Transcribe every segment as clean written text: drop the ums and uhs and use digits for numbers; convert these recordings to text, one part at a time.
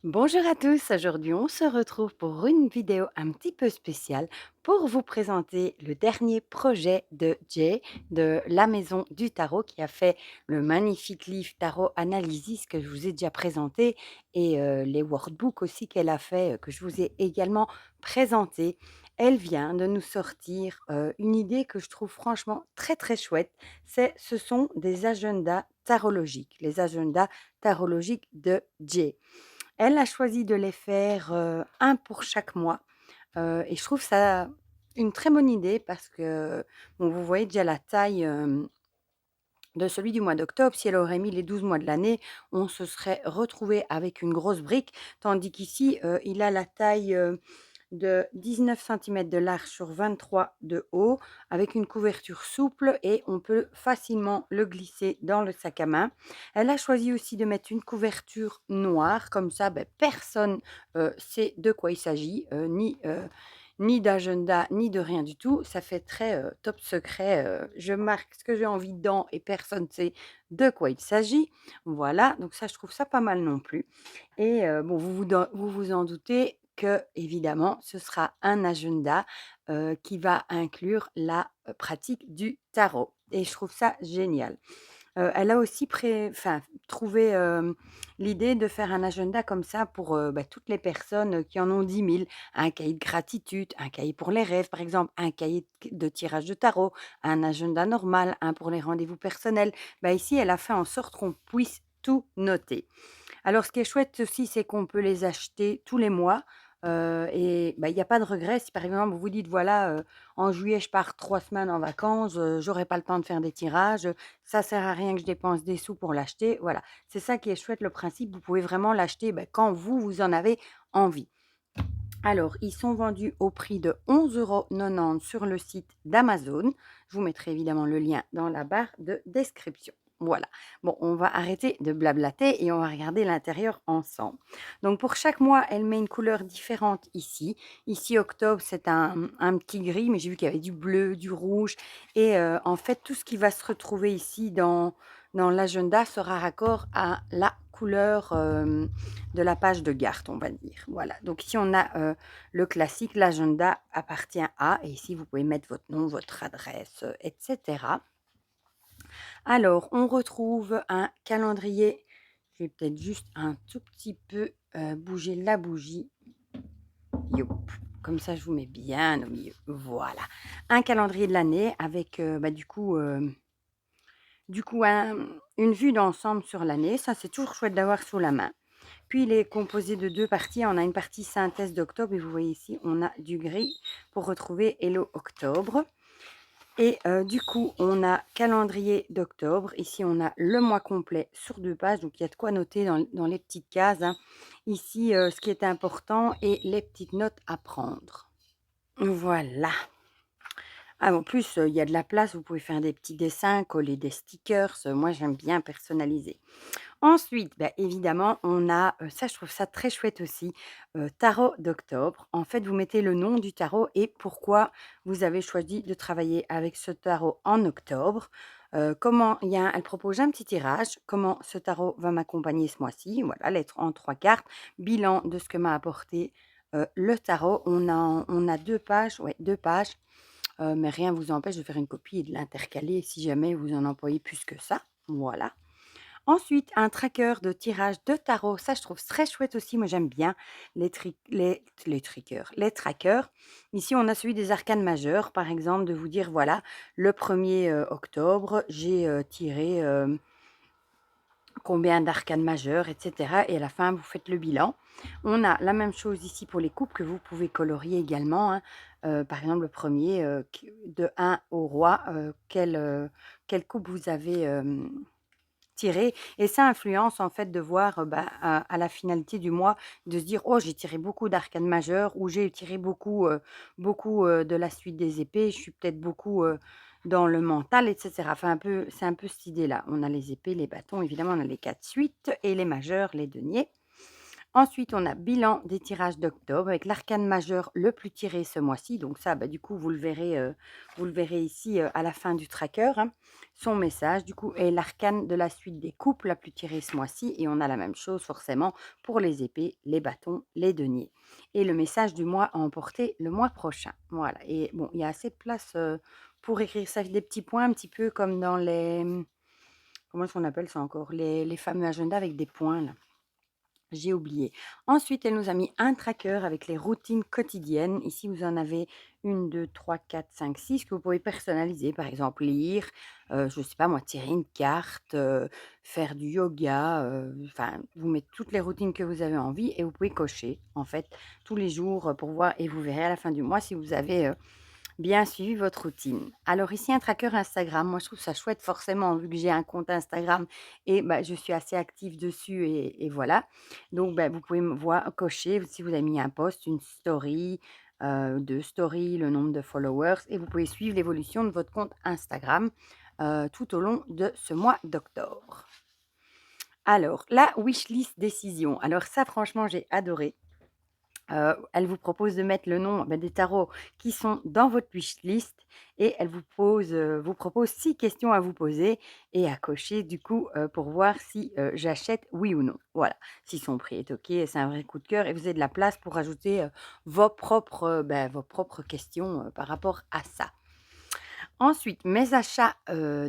Bonjour à tous, aujourd'hui on se retrouve pour une vidéo un petit peu spéciale pour vous présenter le dernier projet de Jay de la Maison du Tarot qui a fait le magnifique livre Tarot Analysis que je vous ai déjà présenté et les workbooks aussi qu'elle a fait que je vous ai également présenté. Elle vient de nous sortir une idée que je trouve franchement très très chouette. Ce sont des agendas tarologiques, les agendas tarologiques de Jay. Elle a choisi de les faire, 1 pour chaque mois, et je trouve ça une très bonne idée parce que, bon, vous voyez déjà la taille, de celui du mois d'octobre. Si elle aurait mis les 12 mois de l'année, on se serait retrouvé avec une grosse brique, tandis qu'ici, il a la taille, de 19 centimètres de large sur 23 de haut, avec une couverture souple et on peut facilement le glisser dans le sac à main. Elle a choisi aussi de mettre une couverture noire, comme ça, beh, personne, sait de quoi il s'agit, ni d'agenda, ni de rien du tout. Ça fait très, top secret, je marque ce que j'ai envie dedans et personne ne sait de quoi il s'agit. Voilà, donc ça, je trouve ça pas mal non plus et bon, vous vous en doutez que évidemment, ce sera un agenda, qui va inclure la, pratique du tarot et je trouve ça génial. Elle a aussi trouvé, l'idée de faire un agenda comme ça pour, bah, toutes les personnes, qui en ont 10 000. Un cahier de gratitude, un cahier pour les rêves, par exemple, un cahier de tirage de tarot, un agenda normal, un pour les rendez-vous personnels. Bah, ici, elle a fait en sorte qu'on puisse tout noter. Alors ce qui est chouette aussi, c'est qu'on peut les acheter tous les mois, et bah, il y a pas de regret si par exemple vous vous dites: «Voilà, en juillet je pars 3 semaines en vacances, j'aurai pas le temps de faire des tirages, ça sert à rien que je dépense des sous pour l'acheter». Voilà, c'est ça qui est chouette le principe, vous pouvez vraiment l'acheter, bah, quand vous en avez envie. Alors, ils sont vendus au prix de 11,90 € sur le site d'Amazon. Je vous mettrai évidemment le lien dans la barre de description. Voilà. Bon, on va arrêter de blablater et on va regarder l'intérieur ensemble. Donc, pour chaque mois, elle met une couleur différente ici. Ici, octobre, c'est un petit gris, mais j'ai vu qu'il y avait du bleu, du rouge. Et en fait, tout ce qui va se retrouver ici dans l'agenda sera raccord à la couleur de la page de garde, on va dire. Voilà. Donc, ici, on a le classique, l'agenda appartient à, et ici, vous pouvez mettre votre nom, votre adresse, etc. Alors, on retrouve un calendrier. Je vais peut-être juste un tout petit peu bouger la bougie. Youp. Comme ça, je vous mets bien au milieu. Voilà. Un calendrier de l'année avec, bah, du coup une vue d'ensemble sur l'année. Ça, c'est toujours chouette d'avoir sous la main. Puis, il est composé de 2 parties. On a une partie synthèse d'octobre et vous voyez ici, on a du gris pour retrouver Hello Octobre. Et du coup, on a calendrier d'octobre. Ici, on a le mois complet sur 2 pages, donc il y a de quoi noter dans les petites cases, hein. Ici, ce qui est important et les petites notes à prendre. Voilà. Ah, en plus, il y a de la place, vous pouvez faire des petits dessins, coller des stickers, moi j'aime bien personnaliser. Ensuite, bah, évidemment, on a, ça je trouve ça très chouette aussi, tarot d'octobre. En fait, vous mettez le nom du tarot et pourquoi vous avez choisi de travailler avec ce tarot en octobre. Comment elle propose un petit tirage, comment ce tarot va m'accompagner ce mois-ci, voilà, lettre en 3 cartes, bilan de ce que m'a apporté, le tarot. On a 2 pages, ouais, 2 pages, mais rien ne vous empêche de faire une copie et de l'intercaler si jamais vous en employez plus que ça, voilà. Ensuite, un tracker de tirage de tarot, ça je trouve très chouette aussi, moi j'aime bien les trackers. Ici, on a celui des arcanes majeures, par exemple, de vous dire, voilà, le 1er octobre, j'ai tiré combien d'arcanes majeures, etc. Et à la fin, vous faites le bilan. On a la même chose ici pour les coupes que vous pouvez colorier également, hein. Par exemple, le premier, de 1 au roi, quelle coupe vous avez tiré, et ça influence en fait de voir, bah, à la finalité du mois, de se dire: «Oh, j'ai tiré beaucoup d'arcanes majeures» ou «J'ai tiré beaucoup, de la suite des épées, je suis peut-être beaucoup, dans le mental» et cetera. Enfin c'est un peu cette idée-là. On a les épées, les bâtons, évidemment on a les 4 suites et les majeurs, les deniers. Ensuite, on a bilan des tirages d'octobre avec l'arcane majeur le plus tiré ce mois-ci. Donc ça, du coup, vous le verrez ici à la fin du tracker, hein, son message, du coup, est l'arcane de la suite des coupes la plus tirée ce mois-ci. Et on a la même chose forcément pour les épées, les bâtons, les deniers. Et le message du mois à emporter le mois prochain. Voilà. Et bon, il y a assez de place pour écrire ça avec des petits points, un petit peu comme dans les... Comment est-ce qu'on appelle ça encore? Les fameux agendas avec des points, là. J'ai oublié. Ensuite, elle nous a mis un tracker avec les routines quotidiennes. Ici, vous en avez une, 2, 3, 4, 5, 6 que vous pouvez personnaliser. Par exemple, lire, je ne sais pas moi, tirer une carte, faire du yoga. Enfin, vous mettez toutes les routines que vous avez envie et vous pouvez cocher, en fait, tous les jours pour voir. Et vous verrez à la fin du mois si vous avez bien suivi votre routine. Alors ici, un tracker Instagram. Moi, je trouve ça chouette forcément, vu que j'ai un compte Instagram et je suis assez active dessus et voilà. Donc, vous pouvez me voir cocher si vous avez mis un post, une story, 2 stories, le nombre de followers et vous pouvez suivre l'évolution de votre compte Instagram tout au long de ce mois d'octobre. Alors, la wishlist décision. Alors ça, franchement, j'ai adoré. Elle vous propose de mettre le nom, des tarots qui sont dans votre wishlist et elle vous propose 6 questions à vous poser et à cocher du coup, pour voir si, j'achète oui ou non. Voilà. Si son prix est OK, c'est un vrai coup de cœur et vous avez de la place pour ajouter, vos propres questions, par rapport à ça. Ensuite, mes achats,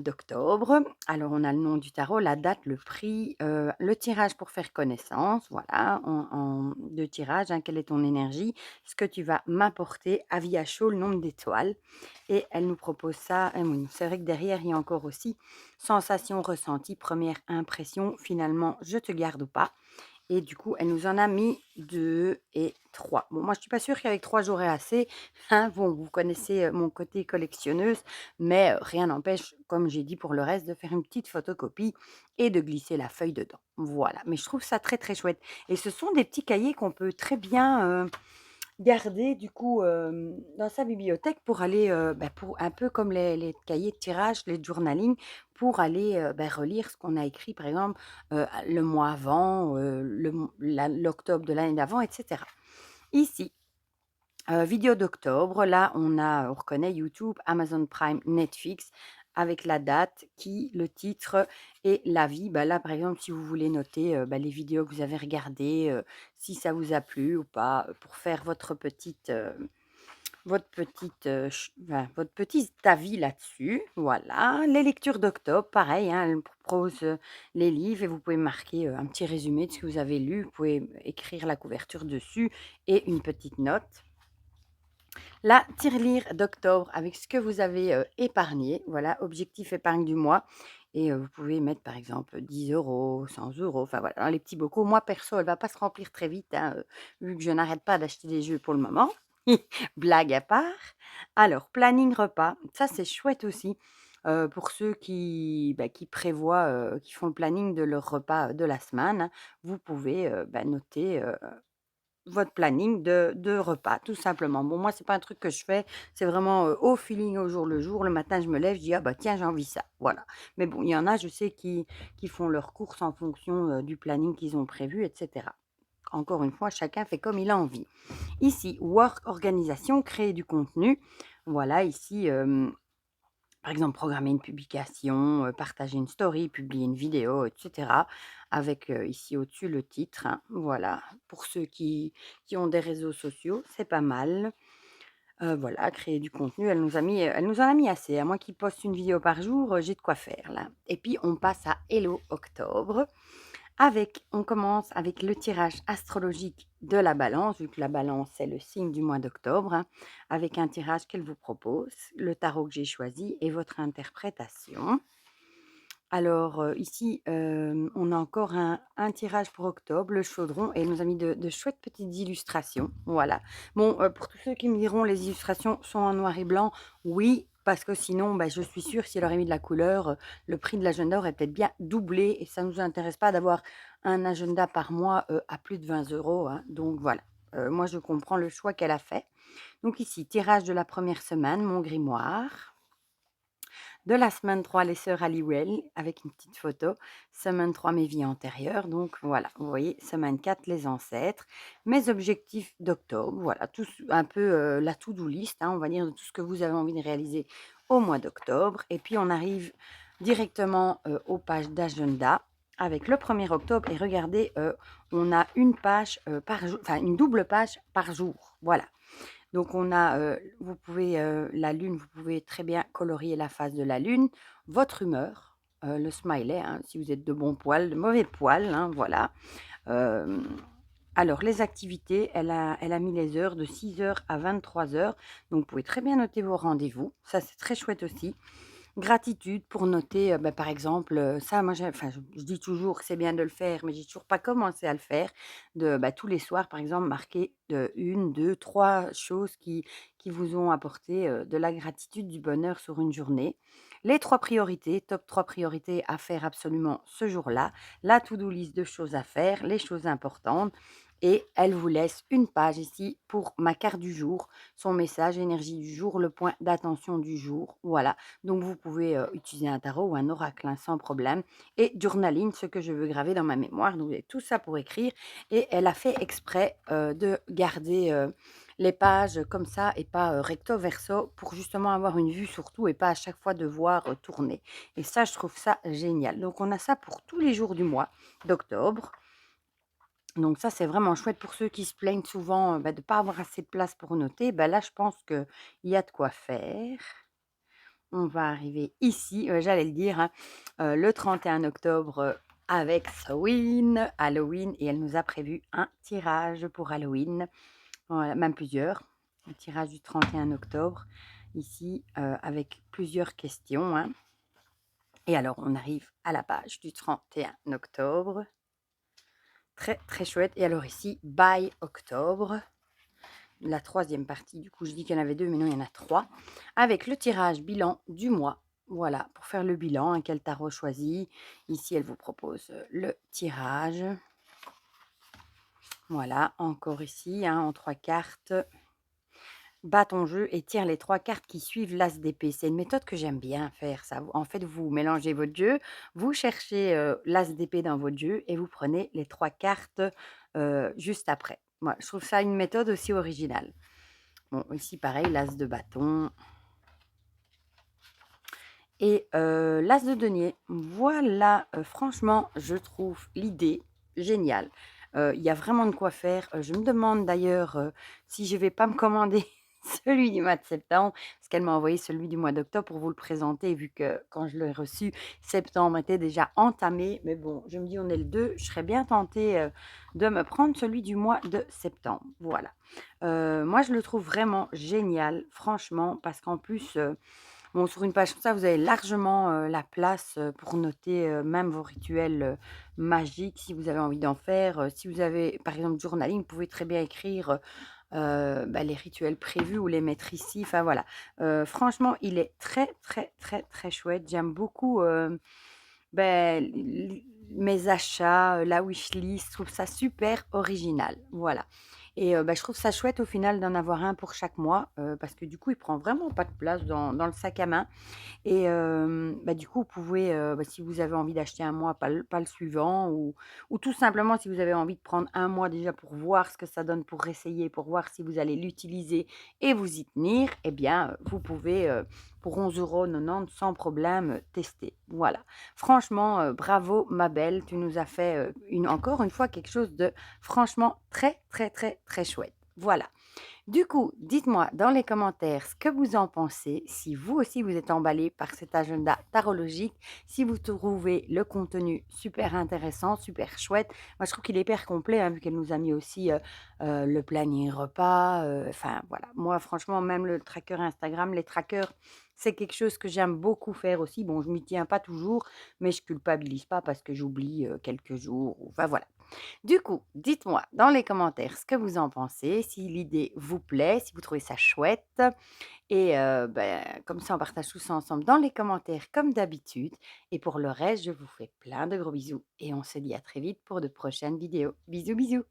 d'octobre. Alors, on a le nom du tarot, la date, le prix, le tirage pour faire connaissance, voilà, en 2 tirages, hein. Quelle est ton énergie? Ce que tu vas m'apporter, avis à chaud, le nombre d'étoiles et elle nous propose ça et oui, c'est vrai que derrière, il y a encore aussi sensation ressentie, première impression, finalement, je te garde ou pas et du coup, elle nous en a mis 2 et 3. Bon, moi, je suis pas sûre qu'avec 3 j'aurai assez, hein. Bon, vous connaissez, mon côté collectionneuse, mais rien n'empêche, comme j'ai dit pour le reste, de faire une petite photocopie et de glisser la feuille dedans. Voilà, mais je trouve ça très, très chouette et ce sont des petits cahiers qu'on peut très bien, garder du coup, dans sa bibliothèque pour aller, pour un peu comme les cahiers de tirage, les journaling, pour aller, relire ce qu'on a écrit, par exemple, le mois avant, l'octobre de l'année d'avant et cetera. Ici, vidéo d'octobre, là, on reconnaît YouTube, Amazon Prime, Netflix avec la date, le titre et l'avis. Là, par exemple, si vous voulez noter, les vidéos que vous avez regardées, si ça vous a plu ou pas, pour faire votre petit avis là-dessus. Voilà. Les lectures d'octobre, pareil, hein, elle propose, les livres et vous pouvez marquer, un petit résumé de ce que vous avez lu. Vous pouvez écrire la couverture dessus et une petite note. La tirelire d'octobre avec ce que vous avez, épargné, voilà, objectif épargne du mois et vous pouvez mettre par exemple 10 €, 100 €, enfin voilà, dans les petits bocaux. Moi perso, elle va pas se remplir très vite, hein, vu que je n'arrête pas d'acheter des jeux pour le moment. Blague à part. Alors planning repas, ça c'est chouette aussi, pour ceux qui prévoient, qui font le planning de leur repas, de la semaine, hein. Vous pouvez, noter, votre planning de repas, tout simplement. Bon, moi, c'est pas un truc que je fais, c'est vraiment, au feeling, au jour le jour. Le matin, je me lève, je dis: «Ah tiens, j'ai envie ça», voilà. Mais bon, il y en a, je sais, qui font leurs courses en fonction, du planning qu'ils ont prévu et cetera. Encore une fois, chacun fait comme il a envie. Ici, work organisation, créer du contenu. Voilà, ici, par exemple, programmer une publication, partager une story, publier une vidéo et cetera avec, ici au-dessus le titre, hein. Voilà, pour ceux qui ont des réseaux sociaux, c'est pas mal. Voilà, créer du contenu, elle nous en a mis assez, hein. Moi qui poste une vidéo par jour, j'ai de quoi faire là. Et puis on passe à Hello Octobre. On commence avec le tirage astrologique de la balance, vu que la balance, c'est le signe du mois d'octobre, hein, avec un tirage qu'elle vous propose, le tarot que j'ai choisi et votre interprétation. Alors, ici, on a encore un tirage pour octobre, le chaudron et elle nous a mis de chouettes petites illustrations, voilà. Bon, pour tous ceux qui me diront: «Les illustrations sont en noir et blanc», oui, parce que sinon, je suis sûre si elle aurait mis de la couleur, le prix de l'agenda aurait peut-être bien doublé et ça ne nous intéresse pas d'avoir un agenda par mois, à plus de 20 €, hein, donc voilà. Moi, je comprends le choix qu'elle a fait. Donc ici, tirage de la première semaine, mon grimoire. De la semaine 3 les sœurs Halliwell, avec une petite photo. Semaine 3 mes vies antérieures. Donc voilà, vous voyez, semaine 4 les ancêtres. Mes objectifs d'octobre, voilà, tout un peu la to-do list, hein, on va dire, de tout ce que vous avez envie de réaliser au mois d'octobre. Et puis on arrive directement aux pages d'agenda avec le 1er octobre. Et regardez, on a une page par jour, enfin une double page par jour. Voilà. Donc on a, vous pouvez, la lune, vous pouvez très bien colorier la face de la lune, votre humeur, le smiley, hein, si vous êtes de bon poil, de mauvais poil, hein, voilà. Hem, alors les activités, elle a mis les heures de 6 heures à 23 heures. Donc vous pouvez très bien noter vos rendez-vous, ça c'est très chouette aussi. Gratitude pour noter, bah, par exemple, ça moi j'ai enfin je dis toujours que c'est bien de le faire, mais j'ai toujours pas commencé à le faire, de, bah, tous les soirs par exemple marquer, 1, 2, 3 choses qui vous ont apporté, de la gratitude, du bonheur sur une journée. Les 3 priorités, top 3 priorités à faire absolument ce jour-là, la to-do list de choses à faire, les choses importantes et elle vous laisse une page ici pour ma carte du jour, son message, énergie du jour, le point d'attention du jour, voilà. Donc vous pouvez, utiliser un tarot ou un oracle, hein, sans problème et journaling, ce que je veux graver dans ma mémoire. Donc vous avez tout ça pour écrire et elle a fait exprès, de garder, les pages comme ça et pas, recto verso pour justement avoir une vue sur tout et pas à chaque fois devoir, tourner et ça, je trouve ça génial. Donc on a ça pour tous les jours du mois d'octobre. Donc ça, c'est vraiment chouette pour ceux qui se plaignent souvent, bah, de ne pas avoir assez de place pour noter. Bah, là, je pense qu'il y a de quoi faire. On va arriver ici, j'allais le dire, hein, le 31 octobre, avec Sewin, Halloween et elle nous a prévu un tirage pour Halloween, voilà, même plusieurs. Le tirage du 31 octobre ici, avec plusieurs questions, hein et alors on arrive à la page du 31 octobre. Très, très chouette et alors ici, by octobre, la troisième partie, du coup je dis qu'il y en avait 2 mais non il y en a 3, avec le tirage bilan du mois. Voilà, pour faire le bilan, hein, quel tarot choisi. Ici, elle vous propose le tirage. Voilà, encore ici, hein, en 3 cartes. Bats ton jeu et tire les 3 cartes qui suivent l'as d'épée. C'est une méthode que j'aime bien faire ça. En fait, vous mélangez votre jeu, vous cherchez, l'as d'épée dans votre jeu et vous prenez les 3 cartes, juste après. Moi, je trouve ça une méthode aussi originale. Bon, ici pareil, l'as de bâton et l'as de denier. Voilà, franchement, je trouve l'idée géniale. Il y a vraiment de quoi faire. Je me demande d'ailleurs, si je vais pas me commander celui du mois de septembre, parce qu'elle m'a envoyé celui du mois d'octobre pour vous le présenter, vu que quand je l'ai reçu, septembre était déjà entamé. Mais bon, je me dis: «On est le 2, je serais bien tentée, de me prendre celui du mois de septembre». Voilà. Moi, je le trouve vraiment génial, franchement, parce qu'en plus, bon, sur une page comme ça, vous avez largement, la place, pour noter, même vos rituels, magiques si vous avez envie d'en faire. Si vous avez, par exemple, journaling, vous pouvez très bien écrire, bah, les rituels prévus ou les mettre ici. Enfin voilà. Franchement, il est très, très, très, très chouette. J'aime beaucoup, beh, mes achats, la wishlist. Je trouve ça super original. Voilà. Et bah, je trouve ça chouette au final d'en avoir un pour chaque mois, parce que du coup, il prend vraiment pas de place dans le sac à main et bah, du coup, vous pouvez, bah, si vous avez envie d'acheter un mois, pas le suivant ou tout simplement si vous avez envie de prendre un mois déjà pour voir ce que ça donne, pour essayer, pour voir si vous allez l'utiliser et vous y tenir, eh bien, vous pouvez, pour 11,90 € sans problème, tester. Voilà. Franchement, bravo ma belle, tu nous as fait, encore une fois quelque chose de franchement très, très, très, très chouette. Voilà. Du coup, dites-moi dans les commentaires ce que vous en pensez, si vous aussi vous êtes emballé par cet agenda tarologique, si vous trouvez le contenu super intéressant, super chouette. Moi, je trouve qu'il est hyper complet, hein, vu qu'elle nous a mis aussi le planning repas. Enfin, voilà. Moi, franchement, même le tracker Instagram, les trackers, c'est quelque chose que j'aime beaucoup faire aussi. Bon, je m'y tiens pas toujours, mais je culpabilise pas parce que j'oublie quelques jours. Enfin, voilà. Du coup, dites-moi dans les commentaires ce que vous en pensez, si l'idée vous plaît, si vous trouvez ça chouette et comme ça on partage tout ça ensemble dans les commentaires comme d'habitude et pour le reste, je vous fais plein de gros bisous et on se dit à très vite pour de prochaines vidéos. Bisous, bisous.